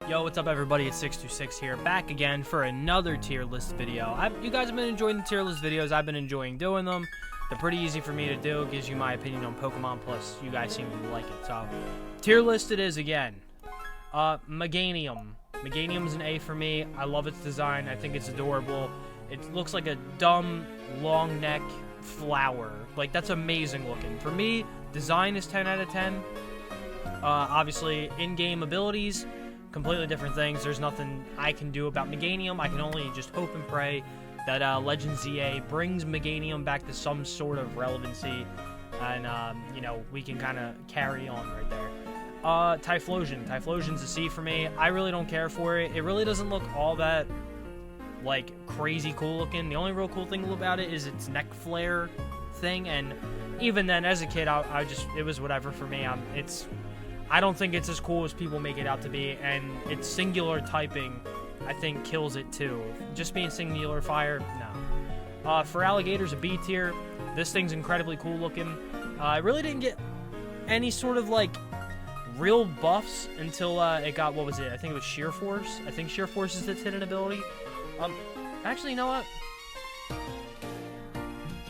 Yo, what's up everybody, it's 626 here, back again for another tier list video. You guys have been enjoying the tier list videos, I've been enjoying doing them. They're pretty easy for me to do, gives you my opinion on Pokemon, plus you guys seem to like it. So, tier list it is again. Meganium. Meganium's an A for me. I love its design, I think it's adorable. It looks like a dumb, long neck flower. Like, that's amazing looking. For me, design is 10 out of 10. Obviously, in-game abilities, completely different things. There's nothing I can do about Meganium. I can only just hope and pray that Legends ZA brings Meganium back to some sort of relevancy, and you know, we can kind of carry on right there. Typhlosion. Typhlosion's a C for me. I really don't care for it. It really doesn't look all that like crazy cool looking. The only real cool thing about it is its neck flare thing, and even then, as a kid, I just, it was whatever for me. I don't think it's as cool as people make it out to be, and its singular typing, I think, kills it too. Just being singular fire, no. For Alligator's a B tier. This thing's incredibly cool looking. I really didn't get any sort of, like, real buffs until it got, what was it? I think it was Sheer Force. I think Sheer Force is its hidden ability. Actually, you know what?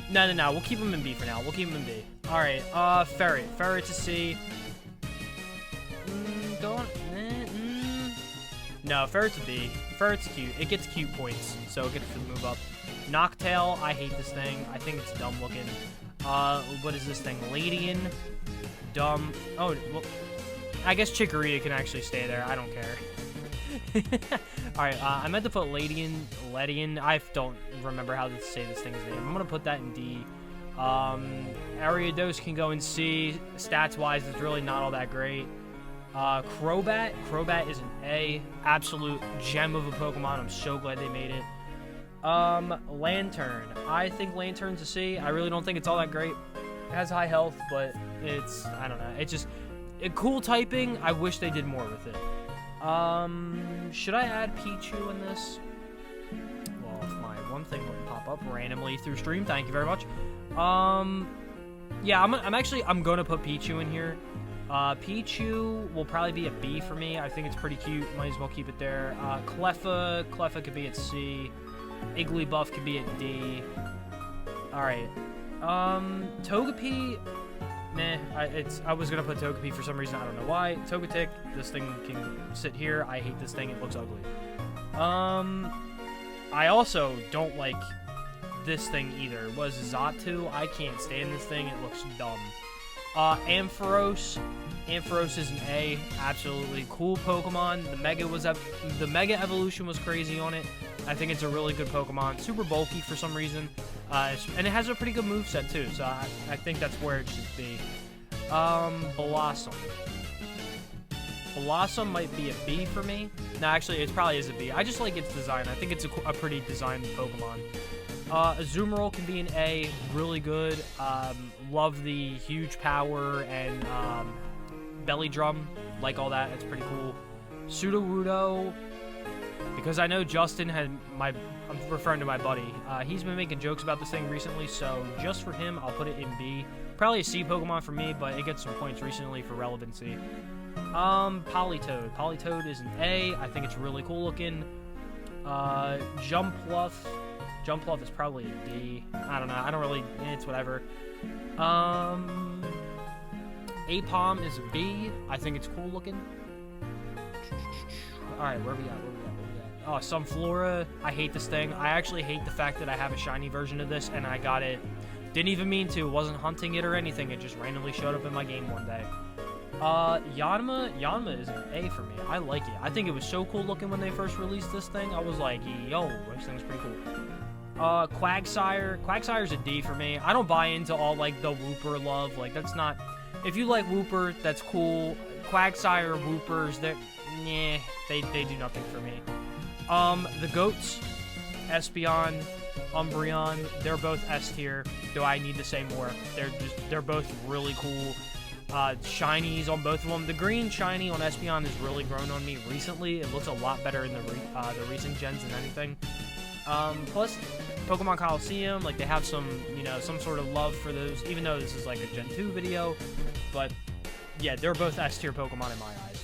No. We'll keep him in B for now. We'll keep him in B. Alright, Ferret. Ferret's a C. No, Ferret's a B. Ferret's cute. It gets cute points, so it gets to move up. Noctail, I hate this thing. I think it's dumb looking. What is this thing? Ladian. Dumb. Oh, well, I guess Chikorita can actually stay there. I don't care. Alright, I meant to put Ledian. I don't remember how to say this thing's name. I'm going to put that in D. Ariados can go in C. Stats-wise, it's really not all that great. Crobat. Crobat is an A. Absolute gem of a Pokemon. I'm so glad they made it. Lantern. I think Lantern's a C. I really don't think it's all that great. It has high health, but it's, I don't know. It's just a cool typing. I wish they did more with it. Should I add Pichu in this? Well, if my one thing wouldn't pop up randomly through stream, thank you very much. Yeah, I'm gonna put Pichu in here. Pichu will probably be a B for me. I think it's pretty cute. Might as well keep it there. Cleffa could be at C. Igglybuff could be at D. Alright. Togepi, nah. I was gonna put Togepi for some reason. I don't know why. Togetic, this thing can sit here. I hate this thing. It looks ugly. I also don't like this thing either. Was Xatu? I can't stand this thing. It looks dumb. Ampharos. Ampharos is an A. Absolutely cool Pokemon. The Mega Evolution was crazy on it. I think it's a really good Pokemon. Super bulky for some reason. And it has a pretty good moveset too, so I think that's where it should be. Blossom. Blossom might be a B for me. No, actually, it probably is a B. I just like its design. I think it's a pretty designed Pokemon. Azumarill can be an A, really good. Love the huge power and belly drum, like all that. It's pretty cool. Sudowoodo, because I know Justin I'm referring to my buddy. He's been making jokes about this thing recently, so just for him, I'll put it in B. Probably a C Pokemon for me, but it gets some points recently for relevancy. Politoed. Politoed is an A. I think it's really cool looking. Jumpluff. Jumpluff is probably a D. I don't know. I don't really... It's whatever. Apom is a B. I think it's cool looking. Alright, where we at? Oh, Sunflora. I hate this thing. I actually hate the fact that I have a shiny version of this, and I got it. Didn't even mean to. Wasn't hunting it or anything. It just randomly showed up in my game one day. Yanma. Yanma is an A for me. I like it. I think it was so cool looking when they first released this thing. I was like, yo, this thing's pretty cool. Quagsire. Quagsire's a D for me. I don't buy into all, like, the Wooper love. Like, that's not... If you like Wooper, that's cool. Quagsire, Woopers, they're... Nah, they do nothing for me. The goats, Espeon, Umbreon, they're both S tier. Do I need to say more? They're both really cool. Shinies on both of them. The green shiny on Espeon has really grown on me recently. It looks a lot better in the recent gens than anything. Plus, Pokemon Coliseum, like, they have some, you know, some sort of love for those, even though this is like a Gen 2 video. But, yeah, they're both S tier Pokemon in my eyes.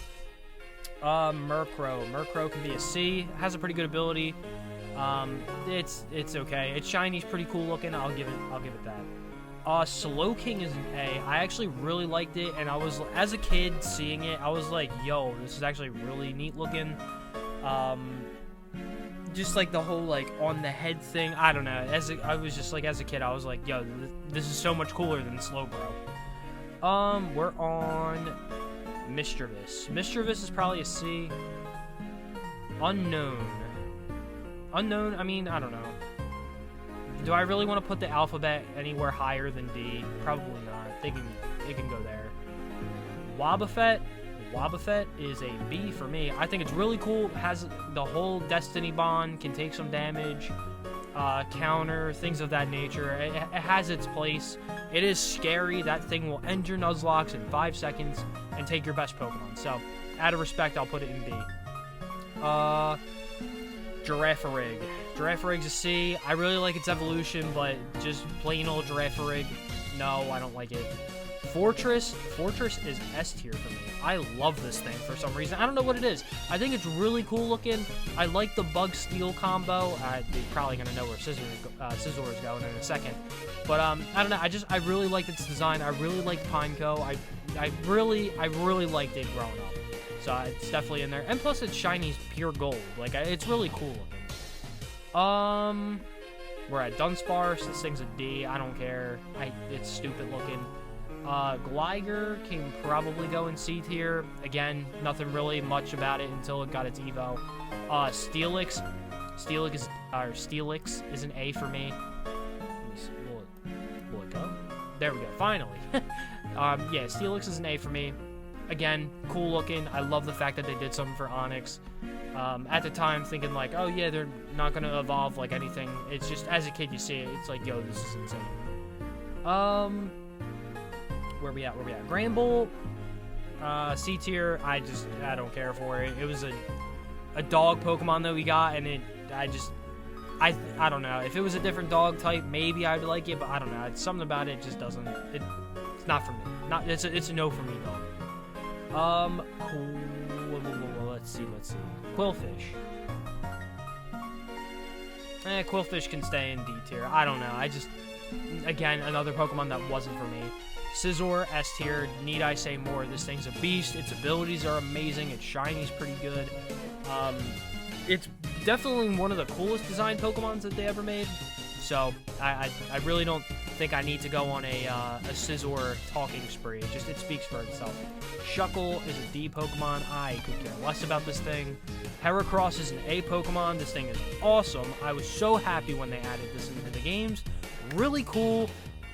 Murkrow. Murkrow can be a C. Has a pretty good ability. It's okay. Its shiny's pretty cool looking. I'll give it that. Slowking is an A. I actually really liked it, and I was, as a kid seeing it, I was like, yo, this is actually really neat looking. Just like the whole like on the head thing. I don't know. I was just like, as a kid, I was like, yo, this is so much cooler than Slowbro. We're on Mischievous. Mischievous is probably a C. Unknown. Unknown, I mean, I don't know. Do I really want to put the alphabet anywhere higher than D? Probably not. It can go there. Wobbuffet. Wobbuffet is a B for me. I think it's really cool. It has the whole Destiny Bond, can take some damage, counter, things of that nature. It has its place. It is scary. That thing will end your Nuzlocke in 5 seconds and take your best Pokemon. So, out of respect, I'll put it in B. Girafarig. Girafarig's a C. I really like its evolution, but just plain old Girafarig, no, I don't like it. Fortress is S tier for me. I love this thing for some reason. I don't know what it is. I think it's really cool looking. I like the Bug Steel combo. You're probably gonna know where Scizor is going in a second. But I don't know. I really liked its design. I really liked Pineco. I really liked it growing up. So it's definitely in there. And plus, its shiny's pure gold. Like, it's really cool looking. We're at Dunsparce. This thing's a D. I don't care. It's stupid looking. Gligar can probably go in C tier. Again, nothing really much about it until it got its Evo. Steelix. Steelix is an A for me. Will it go? There we go. Finally. Yeah, Steelix is an A for me. Again, cool looking. I love the fact that they did something for Onix. At the time, thinking like, oh yeah, they're not going to evolve like anything. It's just, as a kid, you see it. It's like, yo, this is insane. Where we at? Granbull, C tier. I don't care for it. It was a dog Pokemon that we got, and I don't know. If it was a different dog type, maybe I'd like it, but I don't know. It's something about it just doesn't. It's not for me. It's a no for me, dog. Let's see. Quillfish. Quillfish can stay in D tier. I don't know. Again, another Pokemon that wasn't for me. Scizor, S tier. Need I say more? This thing's a beast. Its abilities are amazing. Its shiny's pretty good. It's definitely one of the coolest designed Pokemons that they ever made. So I really don't think I need to go on a Scizor talking spree. It speaks for itself. Shuckle is a D Pokemon. I could care less about this thing. Heracross is an A Pokemon. This thing is awesome. I was so happy when they added this into the games. Really cool.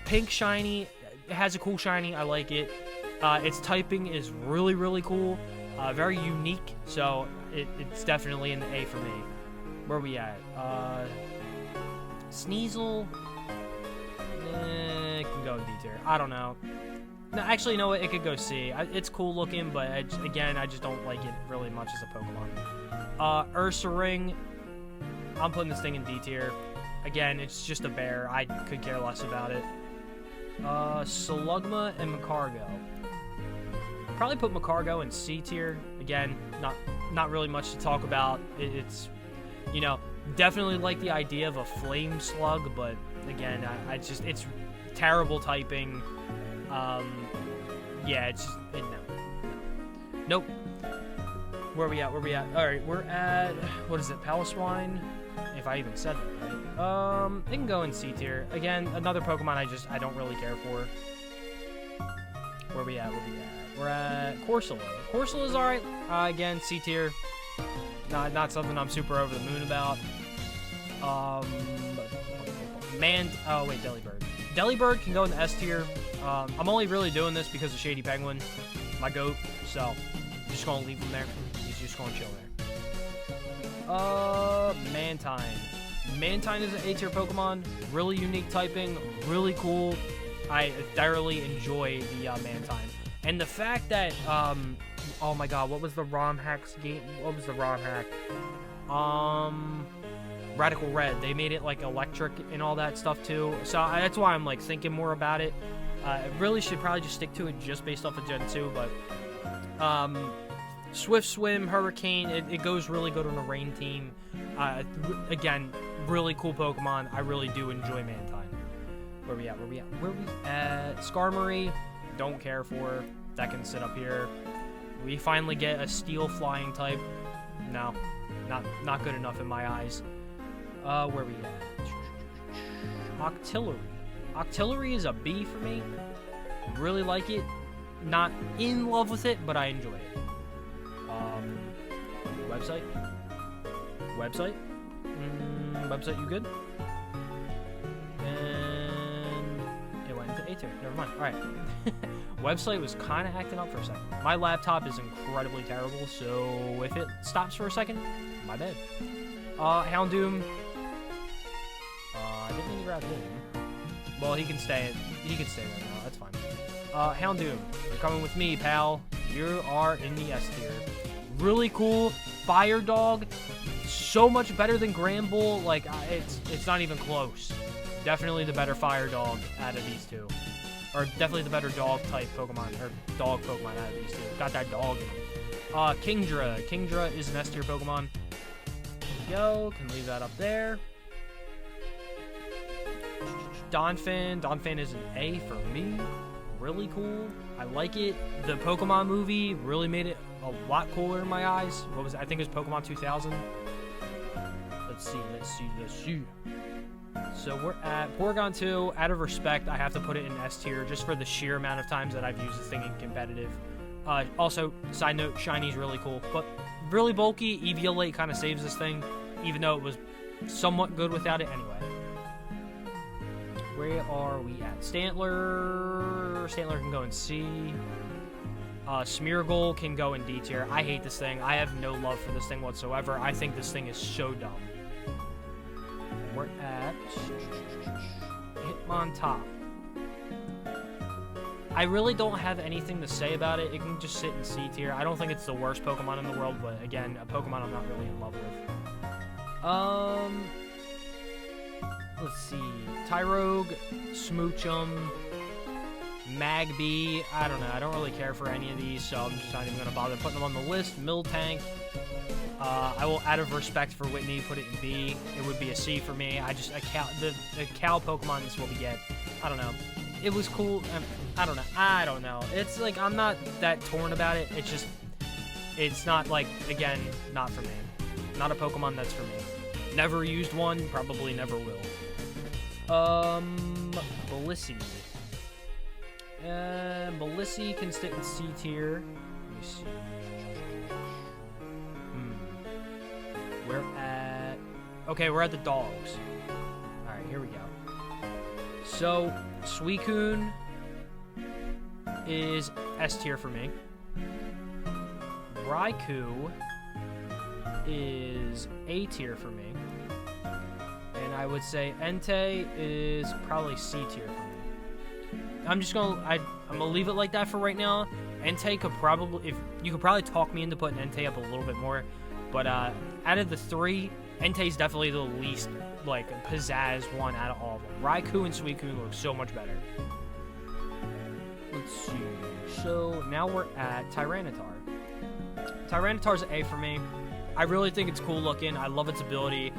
Pink shiny. It has a cool shiny. I like it. Its typing is really, really cool. Very unique. So it's definitely an A for me. Where are we at? Sneasel. It can go in D tier. I don't know. No, actually, you know what? It could go C. It's cool looking, but again, I just don't like it really much as a Pokemon. Ursaring. I'm putting this thing in D tier. Again, it's just a bear. I could care less about it. Slugma and Macargo. Probably put Macargo in C tier. Again, not really much to talk about. It's, you know, definitely like the idea of a flame slug, but again, it's terrible typing. Yeah, it's just, no. Nope. Where are we at? Alright, we're at, what is it, Paloswine? If I even said that right. It can go in C tier. Again, another Pokemon I don't really care for. Where are we at? We're at Corsola. Corsola's alright. Again, C tier. Not something I'm super over the moon about. Oh wait, Delibird. Delibird can go in the S tier. I'm only really doing this because of Shady Penguin, my goat. So I'm just gonna leave him there. He's just gonna chill there. Mantine. Mantine is an A tier Pokemon. Really unique typing. Really cool. I thoroughly enjoy the Mantine. And the fact that oh my god, what was the ROM hack's game? What was the ROM hack? Radical Red. They made it like electric and all that stuff too. So that's why I'm like thinking more about it. I really should probably just stick to it just based off of Gen 2, but Swift Swim, Hurricane, it goes really good on a rain team. Again, really cool Pokemon. I really do enjoy Mantine. Where we at? Skarmory, don't care for. That can sit up here. We finally get a Steel Flying type. No, not good enough in my eyes. Where we at? Octillery. Octillery is a B for me. Really like it. Not in love with it, but I enjoy it. Website? Website, you good? And it went into A tier. Never mind. Alright. Website was kind of acting up for a second. My laptop is incredibly terrible, so if it stops for a second, my bad. Houndoom. I didn't mean to grab him. Well, he can stay right now. That's fine. Houndoom, you're coming with me, pal. You are in the S tier. Really cool. Fire Dog. So much better than Granbull. Like, it's not even close. Definitely the better Fire Dog out of these two. Or definitely the better dog type Pokemon. Or dog Pokemon out of these two. Got that dog in him. Kingdra. Kingdra is an S tier Pokemon. There we go. Can leave that up there. Donphan. Donphan is an A for me. Really cool. I like it. The Pokemon movie really made it a lot cooler in my eyes. What was it? I think it was Pokemon 2000. Let's see. So we're at Porygon 2. Out of respect, I have to put it in S tier just for the sheer amount of times that I've used this thing in competitive. Also, side note, Shiny's really cool, but really bulky. Eviolite kind of saves this thing, even though it was somewhat good without it anyway. Where are we at? Stantler. Stantler can go in C. Smeargle can go in D tier. I hate this thing. I have no love for this thing whatsoever. I think this thing is so dumb. We're at Hitmontop. I really don't have anything to say about it. It can just sit in C tier. I don't think it's the worst Pokemon in the world, but again, a Pokemon I'm not really in love with. Let's see. Tyrogue, Smoochum, Magby. I don't know. I don't really care for any of these, so I'm just not even going to bother putting them on the list. Miltank. I will, out of respect for Whitney, put it in B. It would be a C for me. The cow Pokemon is what we get. I don't know. It was cool. I don't know. It's like, I'm not that torn about it. It's just, it's not like, again, not for me. Not a Pokemon that's for me. Never used one, probably never will. Blissey. Blissey can sit in C tier. Let me see. We're at the dogs. Alright, here we go. So, Suicune is S tier for me. Raikou is A tier for me. And I would say Entei is probably C tier for me. I'm gonna leave it like that for right now. Entei could probably, you could probably talk me into putting Entei up a little bit more, but out of the three, Entei's definitely the least like pizzazz one out of all of them. Raikou and Suicune look so much better. Let's see. So now we're at Tyranitar. Tyranitar's an A for me. I really think it's cool looking. I love its ability.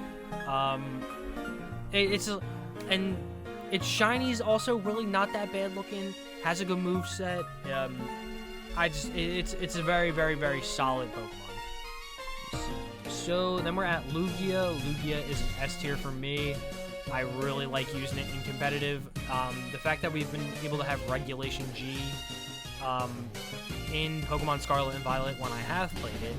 Its shiny's also really not that bad looking. Has a good moveset. It's a very, very, very solid Pokemon. So then we're at Lugia. Lugia is an S tier for me. I really like using it in competitive. The fact that we've been able to have Regulation G in Pokemon Scarlet and Violet when I have played it.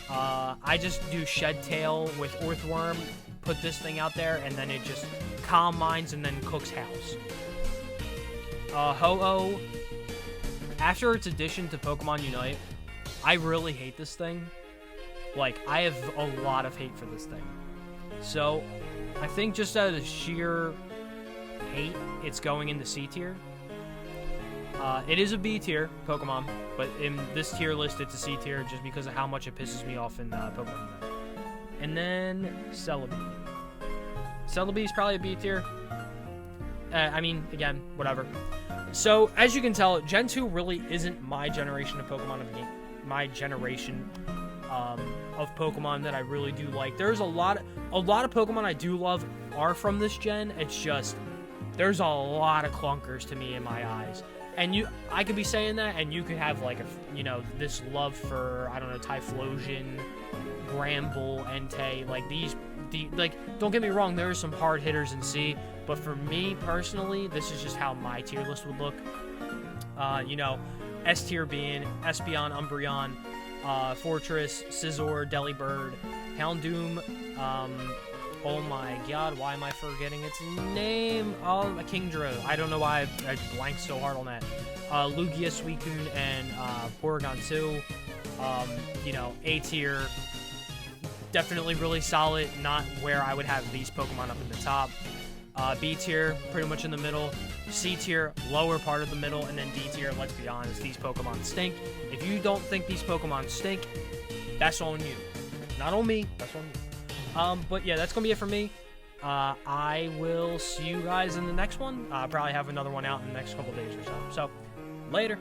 I just do Shed Tail with Earthworm, put this thing out there, and then it just Calm Minds and then cooks house. Ho-Oh, after its addition to Pokemon Unite, I really hate this thing. Like, I have a lot of hate for this thing. So, I think just out of the sheer hate, it's going into C tier. It is a B tier Pokemon, but in this tier list, it's a C tier just because of how much it pisses me off in Pokemon Unite. And then Celebi. Celebi is probably a B tier. I mean, again, whatever. So, as you can tell, Gen 2 really isn't my generation of Pokemon my generation of Pokemon that I really do like. There's a lot of Pokemon I do love are from this gen. It's just there's a lot of clunkers to me in my eyes. And I could be saying that, and you could have like this love for, I don't know, Typhlosion, Gramble, Entei, like don't get me wrong, there are some hard hitters in C, but for me personally, this is just how my tier list would look. S tier being Espeon, Umbreon, Fortress, Scizor, Delibird, Houndoom, oh my god, why am I forgetting its name? Oh, Kingdra. I don't know why I blanked so hard on that. Lugia, Suicune, and Porygon 2. A tier. Definitely really solid. Not where I would have these Pokemon up in the top. B tier, pretty much in the middle. C tier, lower part of the middle. And then D tier, let's be honest, these Pokemon stink. If you don't think these Pokemon stink, that's on you. Not on me, that's on you. But yeah, that's gonna be it for me. I will see you guys in the next one. Probably have another one out in the next couple days or so. So, later.